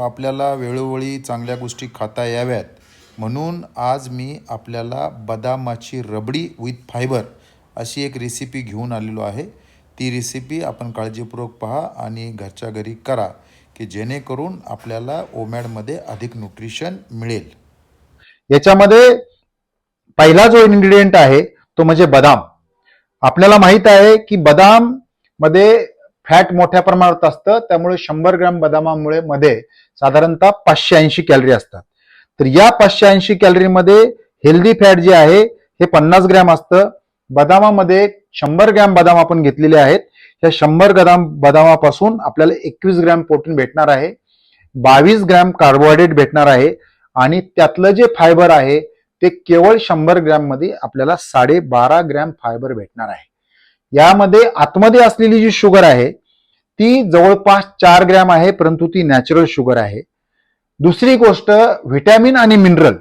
आपल्याला वेळोवेळी चांगल्या गोष्टी खाता याव्यात म्हणून आज मी आपल्याला बदामाची रबडी विथ फायबर अशी एक रेसिपी घेऊन आलेलो आहे। ती रेसिपी आपण काळजीपूर्वक पहा आणि घरच्या घरी करा की जेणेकरून आपल्याला ओमॅडमध्ये अधिक न्यूट्रिशन मिळेल। याच्यामध्ये पहिला जो इन्ग्रेडियंट आहे तो म्हणजे बदाम। आपल्याला माहित आहे की बदाम मध्ये फॅट मोठ्या प्रमाणात असतं, त्यामुळे 100 ग्रॅम बदामामुळे मध्ये साधारणतः 580 कॅलरी असतात। तर या 580 कॅलरीमध्ये हेल्दी फॅट जे आहे हे 50 ग्रॅम असतं। बदामामध्ये 100 ग्रॅम बदाम आपण घेतलेले आहेत। या 100 ग्रॅम बदामापासून आपल्याला 21 ग्रॅम प्रोटीन भेटणार आहे, 22 ग्रॅम कार्बोहायड्रेट भेटणार आहे आणि त्यातलं जे फायबर आहे ते केवळ 100 ग्रॅम मध्ये आपल्याला 12.5 ग्रॅम फायबर भेटणार आहे। यामध्ये आतमध्ये असलेली जी शुगर आहे ती जवळपास 4 ग्रॅम आहे, परंतु ती नॅचरल शुगर आहे। दुसरी गोष्ट व्हिटॅमिन आणि मिनरल।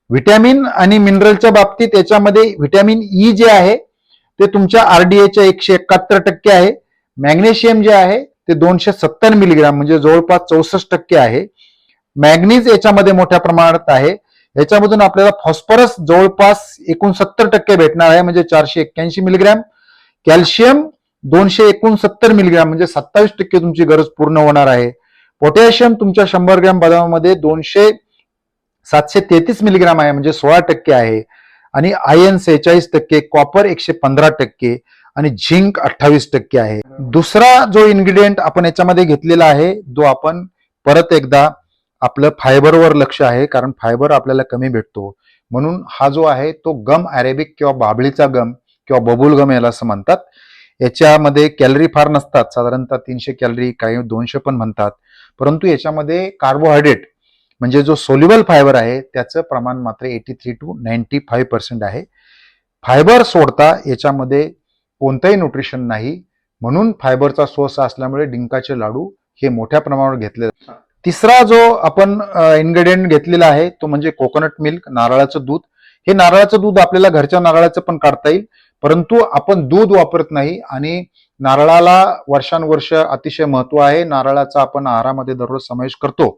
व्हिटॅमिन आणि मिनरलच्या बाबतीत याच्यामध्ये व्हिटॅमिन ई जे आहे ते तुमच्या आरडीएच्या 171% आहे। मॅग्नेशियम जे आहे ते 270 मिलीग्राम म्हणजे जवळपास 64% आहे। मॅग्नीज याच्यामध्ये मोठ्या प्रमाणात आहे। याच्यामधून आपल्याला फॉस्फरस जवळपास 69% भेटणार आहे म्हणजे 481 मिलीग्राम। कॅल्शियम 269 मिलीग्राम म्हणजे 27% तुमची गरज पूर्ण होणार आहे। पोटॅशियम तुमच्या 100 ग्रॅम बदामामध्ये 733 मिलीग्राम आहे म्हणजे 16% आहे आणि आयर्न 46%, कॉपर 115% आणि झिंक 28% आहे। दुसरा जो इन्ग्रेडियंट आपण याच्यामध्ये घेतलेला आहे जो आपण परत एकदा आपलं फायबरवर लक्ष आहे, कारण फायबर आपल्याला कमी भेटतो म्हणून हा जो आहे तो गम अरेबिक किंवा बाभळीचा गम किंवा बबुल गम याला असं म्हणतात। याच्यामध्ये कॅलरी फार नसतात, साधारणतः 300 कॅलरी, काही 200 पण म्हणतात, परंतु याच्यामध्ये कार्बोहायड्रेट म्हणजे जो सोल्युबल फायबर आहे त्याचं प्रमाण मात्र 83 to 95% आहे। फायबर सोडता याच्यामध्ये कोणतंही न्यूट्रिशन नाही, म्हणून फायबरचा सोर्स असल्यामुळे डिंकाचे लाडू हे मोठ्या प्रमाणावर घेतले जातात। तिसरा जो आपण इन्ग्रेडियंट घेतलेला आहे तो म्हणजे कोकोनट मिल्क, नारळाचं दूध। हे नारळाचं दूध आपल्याला घरच्या नारळाचं पण काढता येईल, परंतु आपण दूध वापरत नाही आणि नारळाला वर्षानुवर्ष अतिशय महत्व आहे। नारळाचा आपण आहारामध्ये दररोज समावेश करतो।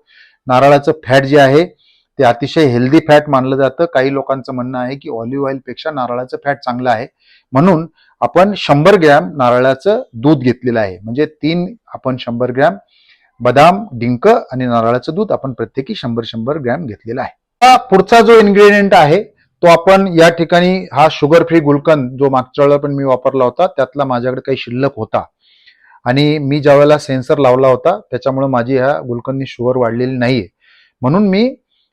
नारळाचं फॅट जे आहे ते अतिशय हेल्दी फॅट मानलं जातं। काही लोकांचं म्हणणं आहे की ऑलिव्ह ऑइल पेक्षा नारळाचं फॅट चांगलं आहे, म्हणून आपण 100 ग्रॅम नारळाचं दूध घेतलेलं आहे म्हणजे 3 आपण 100 ग्रॅम बदाम, डिंक आणि नारळाचं दूध आपण प्रत्येकी 100 ग्रॅम घेतलेला आहे। पुढचा जो इन्ग्रेडियंट आहे तो आपण या ठिकाणी हा शुगर फ्री गुलकंद जो मागच्या वेळेला पण मी वापरला होता त्यातला माझ्याकडे काही शिल्लक होता आणि मी ज्या वेळेला सेन्सर लावला होता त्याच्यामुळे माझी ह्या गुलकंदनी शुगर वाढलेली नाहीये, म्हणून मी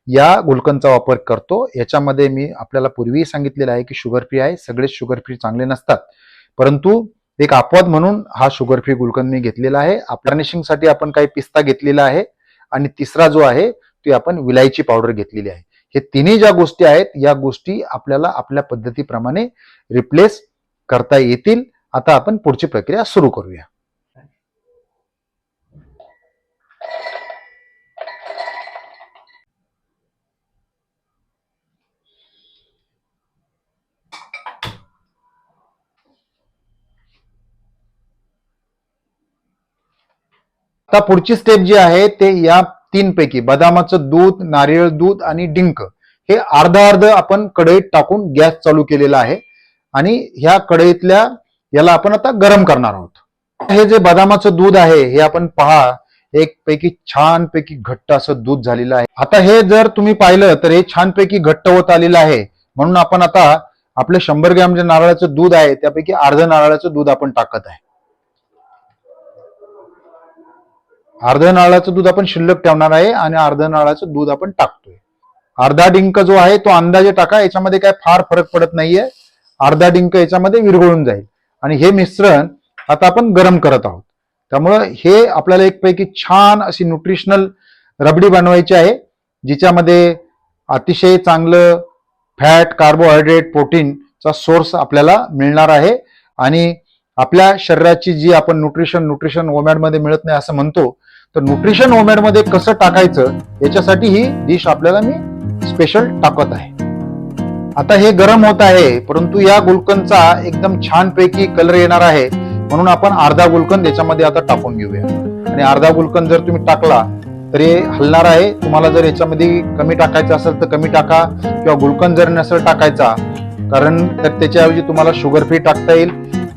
या गुलकंदचा वापर करतो। याच्यामध्ये मी आपल्याला पूर्वी सांगितलेलं आहे की शुगर फ्री आहे, सगळेच शुगर फ्री चांगले नसतात, परंतु एक अपवाद म्हणून हा शुगर फ्री गुलकंद मी घेतलेला आहे। गार्निशिंगसाठी आपण काही पिस्ता घेतलेला आहे आणि तिसरा जो आहे ती आपण विलायची पावडर घेतलेली आहे। हे तिन्ही ज्या गोष्टी आहेत या गोष्टी आपल्याला आपल्या पद्धतीप्रमाणे रिप्लेस करता येतील। आता आपण पुढची प्रक्रिया सुरू करूया। आता पुढची स्टेप जी आहे ते या 3 पैकी बदामाचं दूध, नारळ दूध आणि डिंक हे अर्ध आपण कढईत टाकून गॅस चालू केलेला आहे आणि ह्या कढईतल्या याला आपण आता गरम करणार आहोत। हे जे बदामाचं दूध आहे हे आपण पहा एक पैकी छान पैकी घट्ट असं दूध झालेलं आहे। आता हे जर तुम्ही पाहिलं तर हे छान पैकी घट्ट होत आलेलं आहे, म्हणून आपण आता आपले 100 ग्रॅम जे नारळाचं दूध आहे त्यापैकी अर्ध नारळाचं दूध आपण टाकत आहे। अर्ध नारळाचं दूध आपण शिल्लक ठेवणार आहे आणि अर्ध नारळाचं दूध आपण टाकतोय। अर्धा डिंक जो आहे तो अंदाजे टाका, याच्यामध्ये काय फार फरक पडत नाहीये। अर्धा डिंक याच्यामध्ये विरघळून जाईल आणि हे मिश्रण आता आपण गरम करत आहोत, त्यामुळं हे आपल्याला एक पैकी छान अशी न्यूट्रिशनल रबडी बनवायची आहे जिच्यामध्ये अतिशय चांगलं फॅट, कार्बोहायड्रेट, प्रोटीनचा सोर्स आपल्याला मिळणार आहे आणि आपल्या शरीराची जी आपण न्यूट्रिशन ओमॅड मध्ये मिळत नाही असं म्हणतो, तर न्यूट्रिशन ओमॅड मध्ये कसं टाकायचं याच्यासाठी ही डिश आपल्याला मी स्पेशल टाकत आहे। आता हे गरम होत आहे, परंतु या गुलकंदचा एकदम छान पैकी कलर येणार आहे, म्हणून आपण अर्धा गुलकंद याच्यामध्ये आता टाकून घेऊया आणि अर्धा गुलकंद जर तुम्ही टाकला तर हे हलणार आहे. तुम्हाला जर याच्यामध्ये कमी टाकायचं असेल तर कमी टाका, किंवा गुलकंद जर नसेल टाकायचा कारण तर त्याच्याऐवजी तुम्हाला शुगर फ्री टाकता येईल.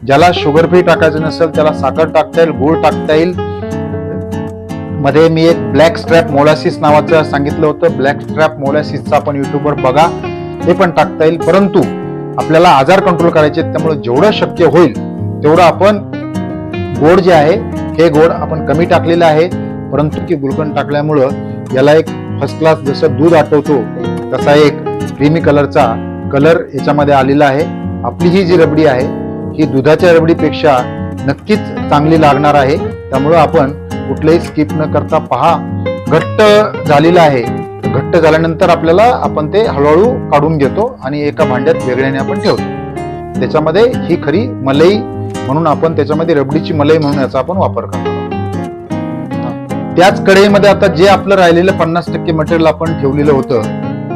ज्याला शुगर फ्री टाकायचं नसेल त्याला साखर टाकता येईल, गूळ टाकता येईल. मध्ये मी एक ब्लॅक स्ट्रॅप मोलॅसिस नावाचं सांगितलं होतं. ब्लॅक स्ट्रॅप मोलॅसिसचा आपण युट्यूबवर बघा, ते पण टाकता येईल. परंतु आपल्याला आजार कंट्रोल करायचे, त्यामुळे जेवढं शक्य होईल तेवढं आपण गोड जे आहे हे गोड आपण कमी टाकलेलं आहे. परंतु की गुलकंद टाकल्यामुळं याला एक फर्स्ट क्लास जसं दूध आठवतो तसा एक क्रीमी कलरचा कलर याच्यामध्ये आलेला आहे. आपली ही जी रबडी आहे ही दुधाच्या रबडीपेक्षा नक्कीच चांगली लागणार आहे. त्यामुळं आपण कुठलंही स्किप न करता पहा. घट्ट झालेलं आहे. घट्ट झाल्यानंतर आपल्याला आपण ते हळूहळू काढून घेतो आणि एका भांड्यात वेगळ्याने आपण ठेवतो. त्याच्यामध्ये ही खरी मलाई म्हणून आपण त्याच्यामध्ये रबडीची मलाई म्हणून याचा आपण वापर करतो. त्याच कढईमध्ये आता जे आपलं राहिलेलं 50% मटेरियल आपण ठेवलेलं होतं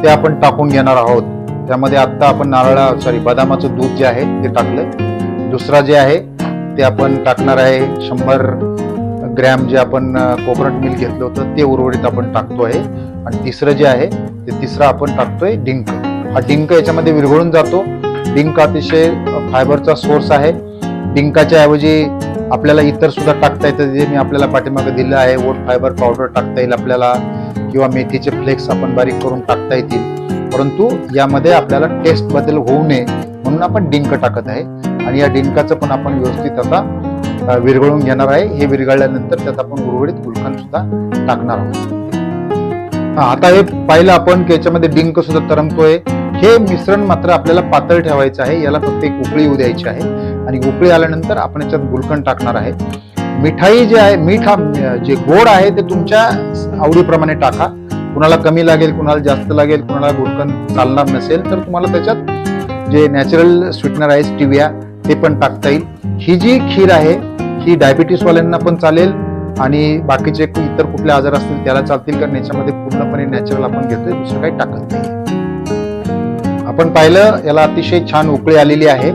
ते आपण टाकून घेणार आहोत. त्यामध्ये आता आपण बदामाचं दूध जे आहे ते टाकलंय. दुसरा जे आहे ते आपण टाकणार आहे 100 ग्रॅम जे आपण कोकोनट मिल्क घेतलं होतं ते उर्वरित आपण टाकतोय. आणि तिसरं जे आहे ते तिसरं आपण टाकतोय डिंक. हा डिंक याच्यामध्ये विरघळून जातो. डिंक अतिशय फायबरचा सोर्स आहे. डिंकाच्या ऐवजी आपल्याला इतर सुद्धा टाकता येतं, जे मी आपल्याला पाठीमागे दिलं आहे. ओट फायबर पावडर टाकता येईल आपल्याला, किंवा मेथीचे फ्लेक्स आपण बारीक करून टाकता येतील. परंतु यामध्ये आपल्याला टेस्ट बदल होऊ नये म्हणून आपण डिंक टाकत आहे. आणि या डिंकाचं पण आपण व्यवस्थित आता विरघळून घेणार आहे. हे विरघळल्यानंतर त्यात आपण उर्वरित गुलकंद सुद्धा टाकणार आहोत. आता हे पाहिलं आपण की याच्यामध्ये डिंक सुद्धा तरंगतोय. हे मिश्रण मात्र आपल्याला पातळ ठेवायचं आहे. याला फक्त एक उकळी येऊ द्यायची आहे. आणि उकळी आल्यानंतर आपण याच्यात गुलकंद टाकणार आहे. मिठाई जे आहे, मीठ जे गोड आहे ते तुमच्या आवडीप्रमाणे टाका. कुणाला कमी लागेल, कुणाला जास्त लागेल, कुणाला गुलकंद चालणार नसेल तर तुम्हाला त्याच्यात जे नॅचरल स्वीटनर आहे स्टिविया ते पण टाकता येईल. ही जी खीर आहे ही डायबिटीस वाल्यांना पण चालेल आणि बाकीचे इतर कुठले आजार असतील त्याला चालतील, कारण याच्यामध्ये पूर्णपणे नॅचरल आपण घेतोय, दुसरं काही टाकत नाही. आपण पाहिलं याला अतिशय छान उकळी आलेली आहे.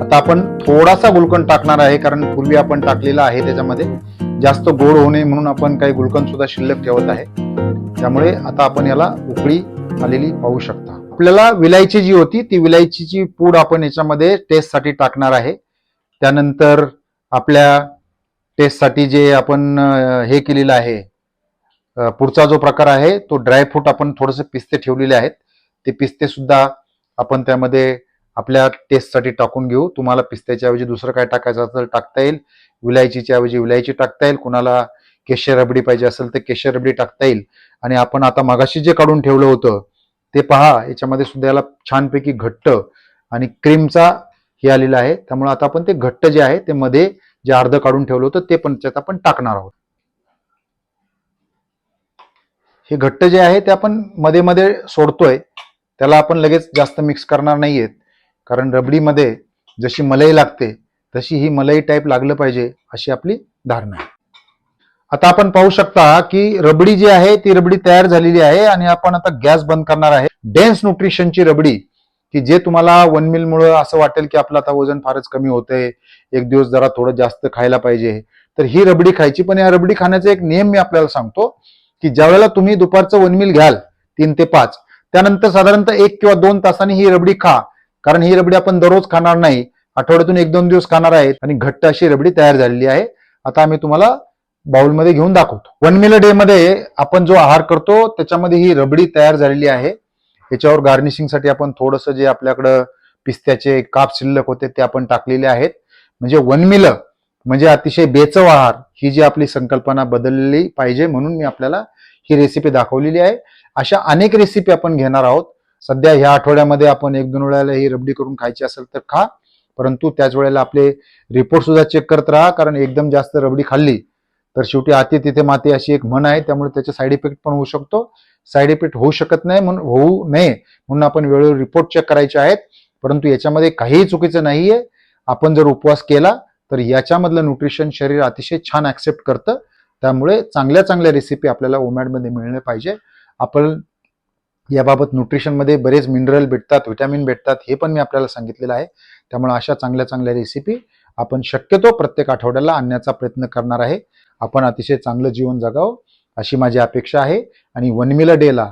आता आपण थोडासा गुलकंद टाकणार आहे, कारण पूर्वी आपण टाकलेला आहे त्याच्यामध्ये. जास्त गोड होऊ नये म्हणून आपण काही गुलकंद सुद्धा शिल्लक ठेवत आहे. त्यामुळे आता आपण याला उकळी आलेली पाहू शकता. आपल्याला विलायची जी होती ती विलायचीची पूड आपण याच्यामध्ये टेस्टसाठी टाकणार आहे. त्यानंतर आपल्या टेस्टसाठी जे आपण हे केलेलं आहे, पुढचा जो प्रकार आहे तो ड्रायफ्रूट आपण थोडेसे पिस्ते ठेवलेले आहेत. ते पिस्ते सुद्धा आपण त्यामध्ये आपल्या टेस्टसाठी टाकून घेऊ. तुम्हाला पिस्त्याच्या ऐवजी दुसरं काय टाकायचं असेल टाकता येईल. विलायचीच्या ऐवजी विलायची टाकता येईल. कुणाला केशर रबडी पाहिजे असेल तर केशर रबडी टाकता येईल. आणि आपण आता मगाशी जे काढून ठेवलं होतं ते पहा, याच्यामध्ये सुद्धा याला छानपैकी घट्ट आणि क्रीमचा हे आलेला आहे. त्यामुळे आता आपण ते घट्ट जे आहे ते मध्ये जे अर्ध काढून ठेवलं होतं ते पण त्यात आपण टाकणार आहोत. हे घट्ट जे आहे ते आपण मध्ये मध्ये सोडतोय. त्याला आपण लगेच जास्त मिक्स करणार नाहीयेत, कारण रबडीमध्ये जशी मलाई लागते तशी ही मलाई टाईप लागलं पाहिजे अशी आपली धारणा आहे. आता आपण पाहू शकता की रबडी जी आहे ती रबडी तयार झालेली आहे आणि आपण आता गॅस बंद करणार आहे. डेन्स न्यूट्रिशनची रबडी, की जे तुम्हाला 1 मील मुळे असं वाटेल की आपलं आता वजन फारच कमी होतंय, एक दिवस जरा थोडं जास्त खायला पाहिजे, तर ही रबडी खायची. पण या रबडी खाण्याचा एक नियम मी आपल्याला सांगतो की ज्यावेळेला तुम्ही दुपारचं 1 मील घ्याल 3 ते 5, त्यानंतर साधारणतः 1 किंवा 2 तासांनी ही रबडी खा. कारण ही रबडी आपण दररोज खाणार नाही, आठवड्यातून 1-2 दिवस खाणार आहे आणि घट्ट अशी रबडी तयार झालेली आहे. आता आम्ही तुम्हाला बाउलमध्ये घेऊन दाखवतो. 1 मील डे मध्ये आपण जो आहार करतो त्याच्यामध्ये ही रबडी तयार झालेली आहे. याच्यावर गार्निशिंगसाठी आपण थोडंसं जे आपल्याकडं पिस्त्याचे काप शिल्लक होते ते आपण टाकलेले आहेत. म्हणजे 1 मील म्हणजे अतिशय बेचव आहार, ही जी आपली संकल्पना बदलली पाहिजे म्हणून मी आपल्याला ही रेसिपी दाखवलेली आहे. अशा अनेक रेसिपी आपण घेणार आहोत. सध्या ह्या आठवड्यामध्ये आपण 1-2 वेळेला ही रबडी करून खायची असेल तर खा, परंतु त्याच वेळेला आपले रिपोर्ट सुद्धा चेक करत राहा, कारण एकदम जास्त रबडी खाल्ली तर शेवटी आती तिथे माती अशी एक म्हण आहे. त्यामुळे त्याचे साईड इफेक्ट पण होऊ शकतो. साईड इफेक्ट होऊ शकत नाही म्हणून होऊ नये म्हणून आपण वेळोवेळी रिपोर्ट चेक करायचे आहेत. परंतु याच्यामध्ये काहीही चुकीचं नाहीये. आपण जर उपवास केला तर याच्यामधलं न्यूट्रिशन शरीर अतिशय छान ऍक्सेप्ट करतं. त्यामुळे चांगल्या चांगल्या रेसिपी आपल्याला ओमॅडमध्ये मिळणे पाहिजे. आपण याबाबत न्यूट्रिशनमध्ये बरेच मिनरल भेटतात, व्हिटॅमिन भेटतात, हे पण मी आपल्याला सांगितलेलं आहे. त्यामुळे अशा चांगल्या चांगल्या रेसिपी आपण शक्यतो प्रत्येक आठवड्याला आणण्याचा प्रयत्न करणार आहे. आपण अतिशय चांगलं जीवन जगावं अशी माझी अपेक्षा आहे. आणि 1 मील अ डेला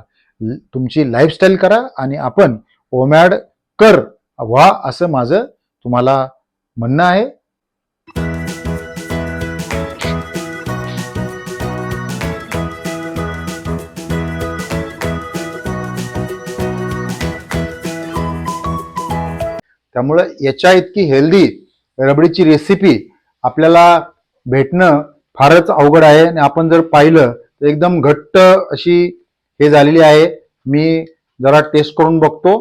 तुमची लाईफस्टाईल करा आणि आपण ओमॅड कर व्हा असं माझं तुम्हाला म्हणणं आहे. त्यामुळे याच्या इतकी हेल्दी रबडीची रेसिपी आपल्याला भेटणं फारच अवघड आहे. आणि आपण जर पाहिलं तर एकदम घट्ट अशी हे झालेली आहे. मी जरा टेस्ट करून बघतो.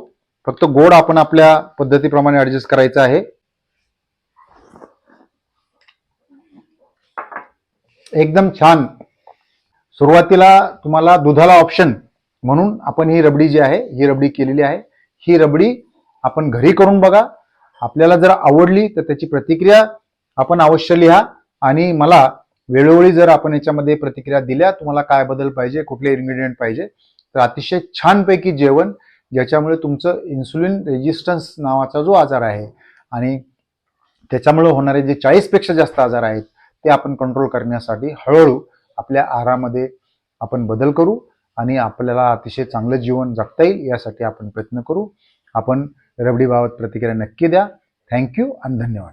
फक्त गोड आपण आपल्या पद्धतीप्रमाणे ऍडजस्ट करायचं आहे. एकदम छान. सुरुवातीला तुम्हाला दुधाला ऑप्शन म्हणून आपण ही रबडी जी आहे ही रबडी केलेली आहे. ही रबडी आपण घरी करून बघा. आपल्याला जर आवडली तर त्याची प्रतिक्रिया आपण अवश्य लिहा. आणि मला वेळोवेळी जर आपण याच्यामध्ये प्रतिक्रिया दिल्या तुम्हाला काय बदल पाहिजे, कुठले इन्ग्रेडियंट पाहिजे, तर अतिशय छानपैकी जेवण ज्याच्यामुळे तुमचं इन्सुलिन रेजिस्टन्स नावाचा जो आजार आहे आणि त्याच्यामुळे होणारे जे 40 पेक्षा जास्त आजार आहेत ते आपण कंट्रोल करण्यासाठी हळूहळू आपल्या आहारामध्ये आपण बदल करू आणि आपल्याला अतिशय चांगलं जीवन जगता येईल यासाठी आपण प्रयत्न करू. आपण रबडीबाबत प्रतिक्रिया नक्की द्या. थँक्यू आणि धन्यवाद.